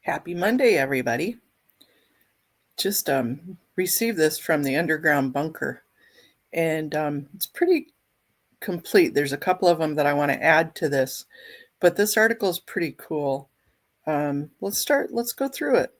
Happy Monday, everybody. Just received this from the underground bunker, and it's pretty complete. There's a couple of them that I want to add to this, but this article is pretty cool. Let's go through it.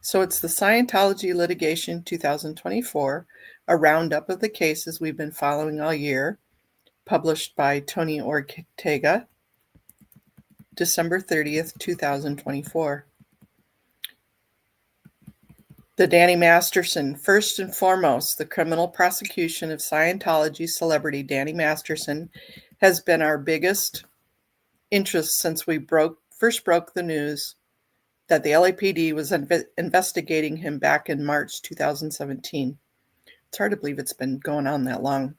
So it's the Scientology litigation 2024, a roundup of the cases we've been following all year, published by Tony Ortega, December 30th, 2024. The Danny Masterson. First and foremost, the criminal prosecution of Scientology celebrity Danny Masterson has been our biggest interest since we first broke the news that the LAPD was investigating him back in March 2017. It's hard to believe it's been going on that long.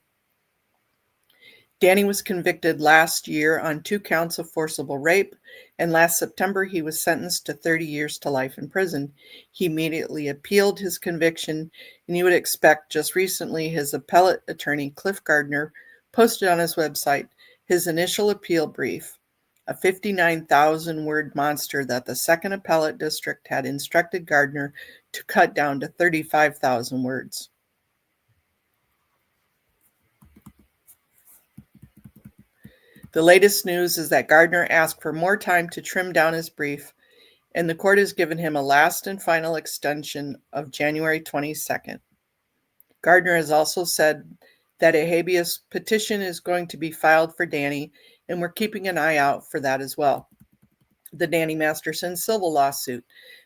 Danny was convicted last year on 2 counts of forcible rape, and last September he was sentenced to 30 years to life in prison. He immediately appealed his conviction, and you would expect just recently his appellate attorney, Cliff Gardner, posted on his website his initial appeal brief, a 59,000-word monster that the Second Appellate District had instructed Gardner to cut down to 35,000 words. The latest news is that Gardner asked for more time to trim down his brief, and the court has given him a last and final extension of January 22nd. Gardner has also said that a habeas petition is going to be filed for Danny, and we're keeping an eye out for that as well. The Danny Masterson civil lawsuit.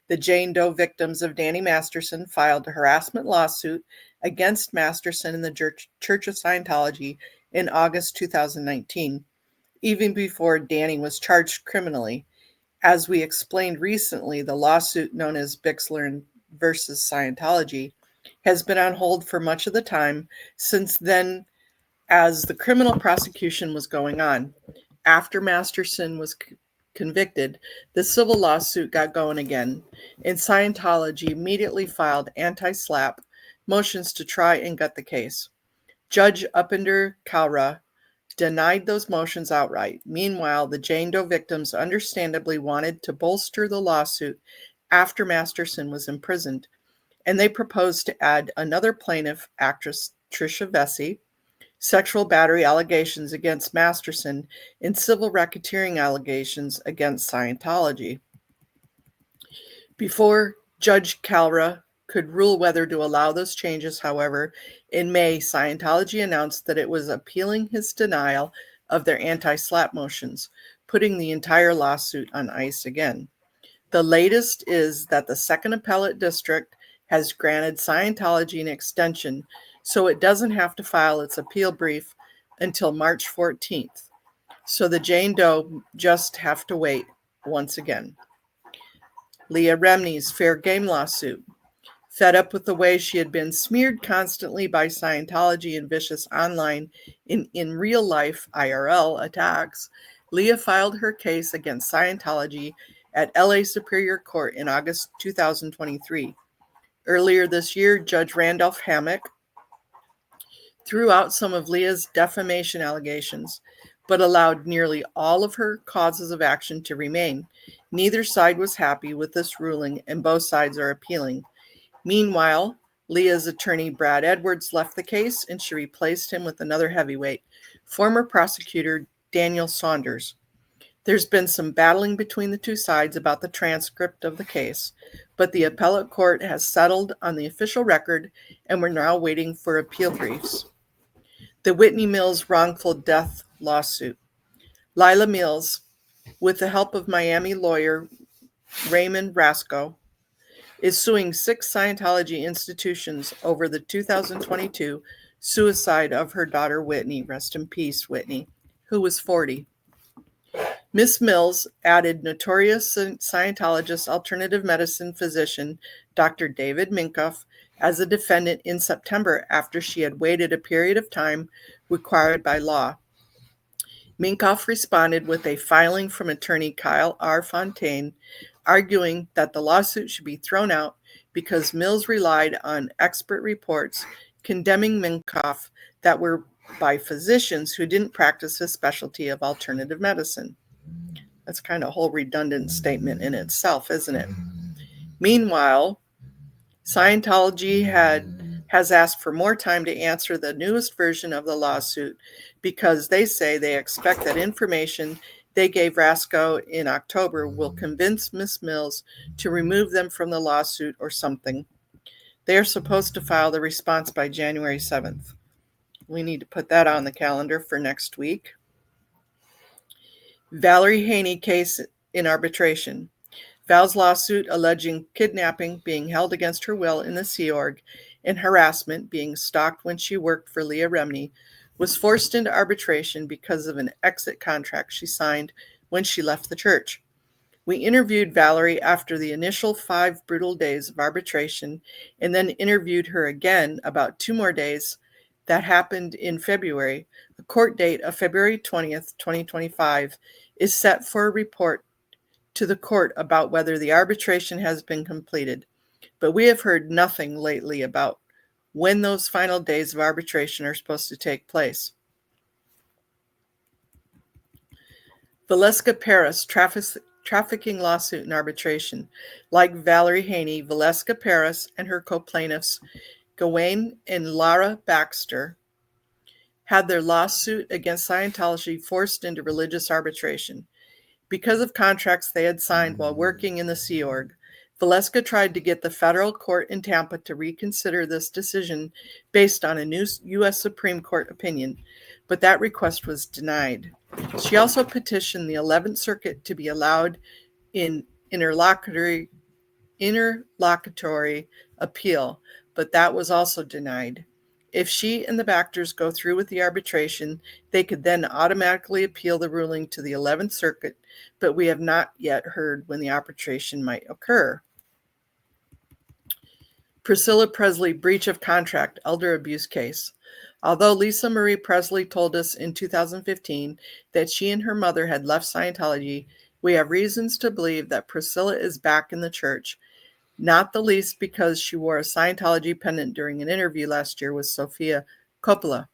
The Jane Doe victims of Danny Masterson filed a harassment lawsuit against Masterson and the Church of Scientology in August 2019. Even before Danny was charged criminally. As we explained recently, the lawsuit known as Bixler versus Scientology has been on hold for much of the time since then, as the criminal prosecution was going on. After Masterson was convicted, the civil lawsuit got going again, and Scientology immediately filed anti-SLAPP motions to try and gut the case. Judge Upinder Kaura denied those motions outright. Meanwhile, the Jane Doe victims understandably wanted to bolster the lawsuit after Masterson was imprisoned, and they proposed to add another plaintiff, actress Tricia Vesey, sexual battery allegations against Masterson, and civil racketeering allegations against Scientology. Before Judge Kalra could rule whether to allow those changes, however, in May, Scientology announced that it was appealing his denial of their anti-SLAPP motions, putting the entire lawsuit on ice again. The latest is that the Second Appellate District has granted Scientology an extension, so it doesn't have to file its appeal brief until March 14th. So the Jane Doe just have to wait once again. Leah Remini's fair game lawsuit. Fed up with the way she had been smeared constantly by Scientology and vicious online in real life IRL attacks, Leah filed her case against Scientology at LA Superior Court in August 2023. Earlier this year, Judge Randolph Hammock threw out some of Leah's defamation allegations, but allowed nearly all of her causes of action to remain. Neither side was happy with this ruling, and both sides are appealing. Meanwhile, Leah's attorney Brad Edwards left the case, and she replaced him with another heavyweight, former prosecutor Daniel Saunders. There's been some battling between the two sides about the transcript of the case, but the appellate court has settled on the official record, and we're now waiting for appeal briefs. The Whitney Mills wrongful death lawsuit. Lila Mills, with the help of Miami lawyer Raymond Rasco, is suing 6 Scientology institutions over the 2022 suicide of her daughter Whitney, rest in peace Whitney, who was 40. Miss Mills added notorious Scientologist alternative medicine physician Dr. David Minkoff as a defendant in September after she had waited a period of time required by law. Minkoff responded with a filing from attorney Kyle R. Fontaine, arguing that the lawsuit should be thrown out because Mills relied on expert reports condemning Minkoff that were by physicians who didn't practice his specialty of alternative medicine. That's kind of a whole redundant statement in itself, isn't it? Meanwhile, Scientology has asked for more time to answer the newest version of the lawsuit because they say they expect that information they gave Rasko in October will convince Ms. Mills to remove them from the lawsuit or something. They are supposed to file the response by January 7th. We need to put that on the calendar for next week. Valerie Haney case in arbitration. Val's lawsuit alleging kidnapping, being held against her will in the Sea Org, and harassment, being stalked when she worked for Leah Remini, was forced into arbitration because of an exit contract she signed when she left the church. We interviewed Valerie after the initial 5 brutal days of arbitration and then interviewed her again about 2 more days. That happened in February. The court date of February 20th, 2025 is set for a report to the court about whether the arbitration has been completed, but we have heard nothing lately about when those final days of arbitration are supposed to take place. Valeska Paris trafficking lawsuit and arbitration. Like Valerie Haney, Valeska Paris and her co-plaintiffs, Gawain and Lara Baxter, had their lawsuit against Scientology forced into religious arbitration. Because of contracts they had signed while working in the Sea Org, Valeska tried to get the federal court in Tampa to reconsider this decision based on a new U.S. Supreme Court opinion, but that request was denied. She also petitioned the 11th Circuit to be allowed in interlocutory appeal, but that was also denied. If she and the Baxters go through with the arbitration, they could then automatically appeal the ruling to the 11th Circuit, but we have not yet heard when the arbitration might occur. Priscilla Presley breach of contract elder abuse case. Although Lisa Marie Presley told us in 2015 that she and her mother had left Scientology, we have reasons to believe that Priscilla is back in the church, not the least because she wore a Scientology pendant during an interview last year with Sofia Coppola.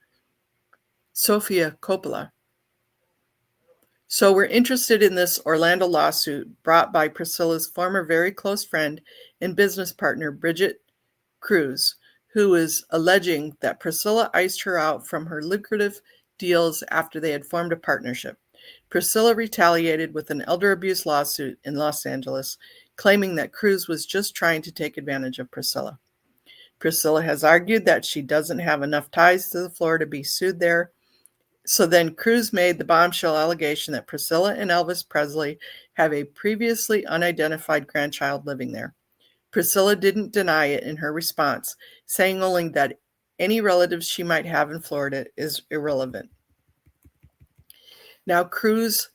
So we're interested in this Orlando lawsuit brought by Priscilla's former very close friend and business partner, Bridget Cruz, who is alleging that Priscilla iced her out from her lucrative deals after they had formed a partnership. Priscilla retaliated with an elder abuse lawsuit in Los Angeles, claiming that Cruz was just trying to take advantage of Priscilla. Priscilla has argued that she doesn't have enough ties to the floor to be sued there. So then Cruz made the bombshell allegation that Priscilla and Elvis Presley have a previously unidentified grandchild living there. Priscilla didn't deny it in her response, saying only that any relatives she might have in Florida is irrelevant. Now Cruz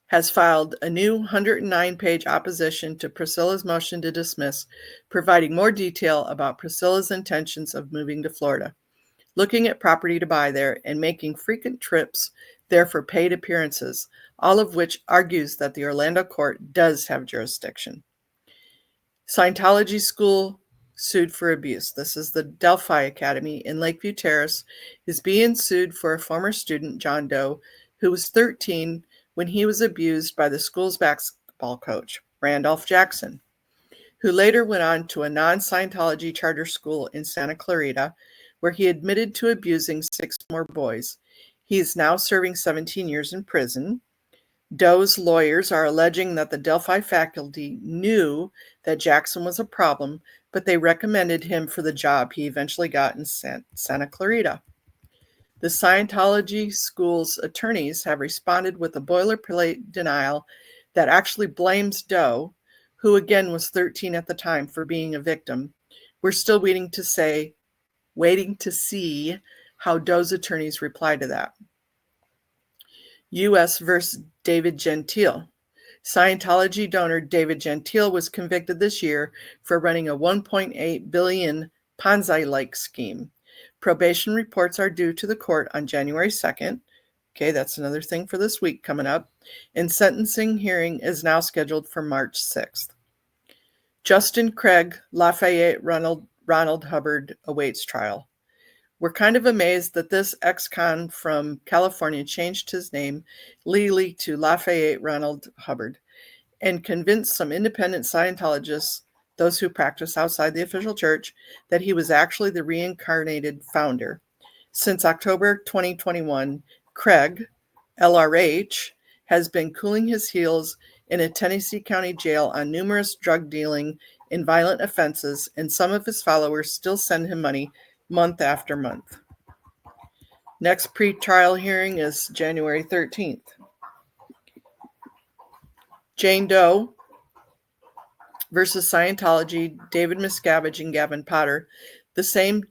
has filed a new 109-page opposition to Priscilla's motion to dismiss, providing more detail about Priscilla's intentions of moving to Florida, looking at property to buy there, and making frequent trips there for paid appearances, all of which argues that the Orlando court does have jurisdiction. Scientology school sued for abuse. This is the Delphi Academy in Lakeview Terrace, is being sued for a former student, John Doe, who was 13 when he was abused by the school's basketball coach, Randolph Jackson, who later went on to a non-Scientology charter school in Santa Clarita, where he admitted to abusing 6 more boys. He is now serving 17 years in prison. Doe's lawyers are alleging that the Delphi faculty knew that Jackson was a problem, but they recommended him for the job he eventually got in Santa Clarita. The Scientology school's attorneys have responded with a boilerplate denial that actually blames Doe, who again was 13 at the time, for being a victim. We're still waiting to see how Doe's attorneys reply to that. U.S. versus David Gentile. Scientology donor David Gentile was convicted this year for running a $1.8 billion Ponzi-like scheme. Probation reports are due to the court on January 2nd. Okay, that's another thing for this week coming up. And sentencing hearing is now scheduled for March 6th. Justin Craig Lafayette Ronald Hubbard awaits trial. We're kind of amazed that this ex-con from California changed his name legally to Lafayette Ronald Hubbard and convinced some independent Scientologists, those who practice outside the official church, that he was actually the reincarnated founder. Since October 2021, Craig, LRH, has been cooling his heels in a Tennessee County jail on numerous drug dealing and violent offenses, and some of his followers still send him money month after month. Next pre-trial hearing is January 13th. Jane Doe versus Scientology, David Miscavige and Gavin Potter. The same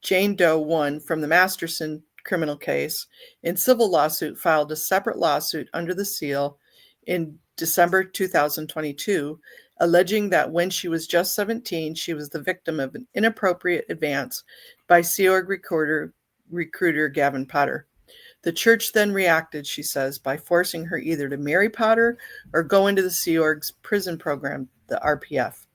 Jane Doe won from the Masterson criminal case. In civil lawsuit, filed a separate lawsuit under the seal in December 2022, alleging that when she was just 17, she was the victim of an inappropriate advance by Sea Org recruiter Gavin Potter. The church then reacted, she says, by forcing her either to marry Potter or go into the Sea Org's prison program, the RPF.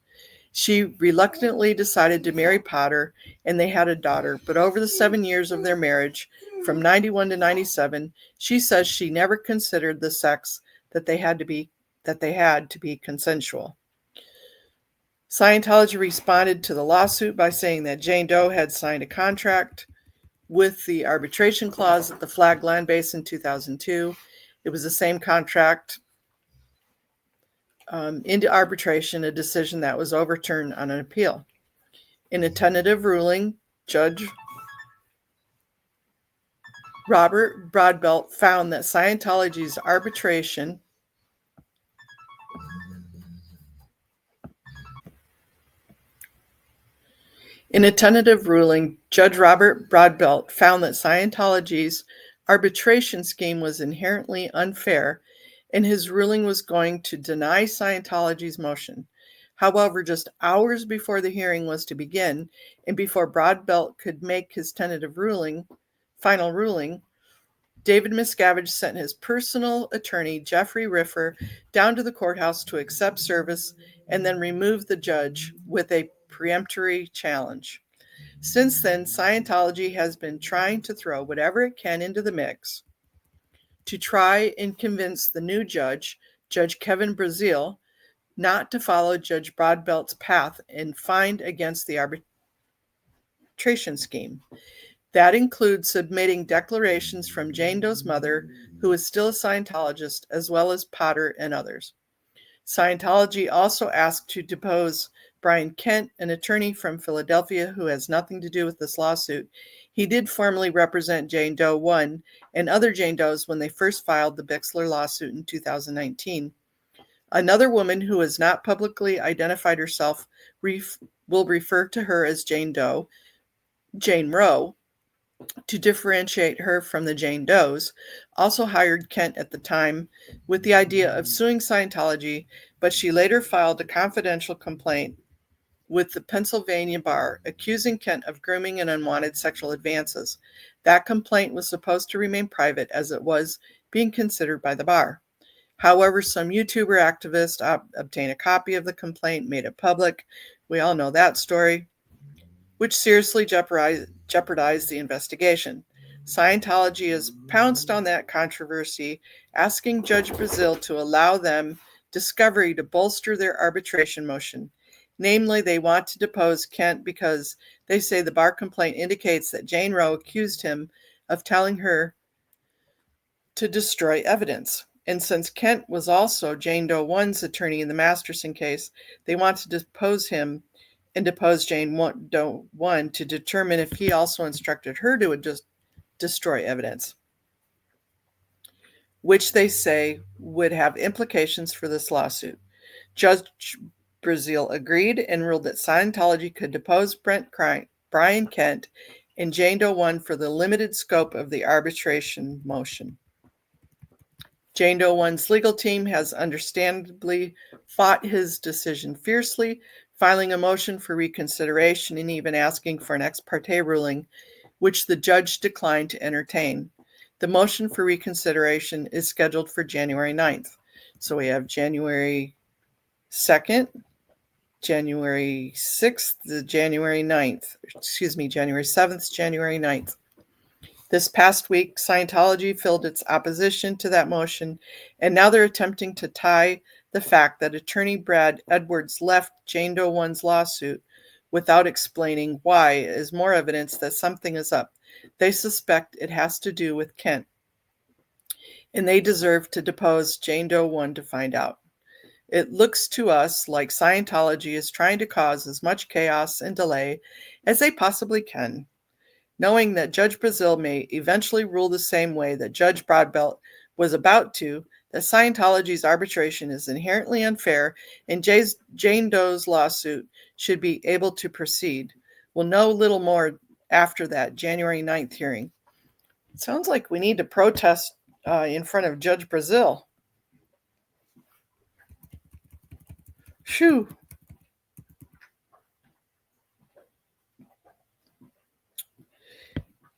She reluctantly decided to marry Potter, and they had a daughter. But over the 7 years of their marriage, from 91 to 97, she says she never considered the sex that they had to be consensual. Scientology responded to the lawsuit by saying that Jane Doe had signed a contract with the arbitration clause at the Flag Land Base in 2002. It was the same contract into arbitration, a decision that was overturned on an appeal. In a tentative ruling, Judge Robert Broadbelt found that Scientology's arbitration In a tentative ruling, Judge Robert Broadbelt found that Scientology's arbitration scheme was inherently unfair, and his ruling was going to deny Scientology's motion. However, just hours before the hearing was to begin, and before Broadbelt could make his final ruling, David Miscavige sent his personal attorney, Jeffrey Riffer, down to the courthouse to accept service and then remove the judge with a peremptory challenge. Since then, Scientology has been trying to throw whatever it can into the mix to try and convince the new judge, Judge Kevin Brazil, not to follow Judge Broadbelt's path and find against the arbitration scheme. That includes submitting declarations from Jane Doe's mother, who is still a Scientologist, as well as Potter and others. Scientology also asked to depose Brian Kent, an attorney from Philadelphia who has nothing to do with this lawsuit. He did formally represent Jane Doe 1 and other Jane Does when they first filed the Bixler lawsuit in 2019. Another woman who has not publicly identified herself will refer to her as Jane Doe, Jane Roe, to differentiate her from the Jane Does, also hired Kent at the time with the idea of suing Scientology, but she later filed a confidential complaint with the Pennsylvania bar accusing Kent of grooming and unwanted sexual advances. That complaint was supposed to remain private as it was being considered by the bar. However, some YouTuber activists obtained a copy of the complaint, made it public. We all know that story, which seriously jeopardized the investigation. Scientology has pounced on that controversy, asking Judge Brazil to allow them discovery to bolster their arbitration motion. Namely, they want to depose Kent because they say the bar complaint indicates that Jane Roe accused him of telling her to destroy evidence. And since Kent was also Jane Doe 1's attorney in the Masterson case, they want to depose him and depose Jane Doe 1 to determine if he also instructed her to just destroy evidence, which they say would have implications for this lawsuit. Judge Brazil agreed and ruled that Scientology could depose Brian Kent and Jane Doe 1 for the limited scope of the arbitration motion. Jane Doe 1's legal team has understandably fought his decision fiercely, filing a motion for reconsideration and even asking for an ex parte ruling, which the judge declined to entertain. The motion for reconsideration is scheduled for January 9th. So we have January 2nd, January 6th to January 9th. January 7th, January 9th. This past week, Scientology filled its opposition to that motion, and now they're attempting to tie the fact that attorney Brad Edwards left Jane Doe 1's lawsuit without explaining why is more evidence that something is up. They suspect it has to do with Kent, and they deserve to depose Jane Doe 1 to find out. It looks to us like Scientology is trying to cause as much chaos and delay as they possibly can, knowing that Judge Brazil may eventually rule the same way that Judge Broadbelt was about to, that Scientology's arbitration is inherently unfair and Jane Doe's lawsuit should be able to proceed. We'll know little more after that January 9th hearing. It sounds like we need to protest in front of Judge Brazil. Shoo.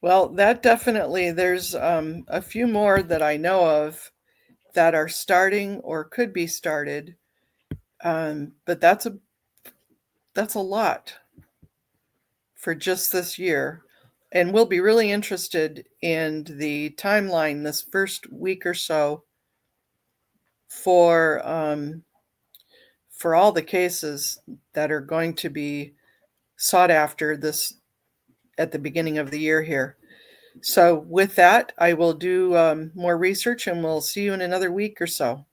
Well, that definitely, there's a few more that I know of that are starting or could be started, but that's a lot for just this year. And we'll be really interested in the timeline this first week or so for all the cases that are going to be sought after this at the beginning of the year here. So with that, I will do more research, and we'll see you in another week or so.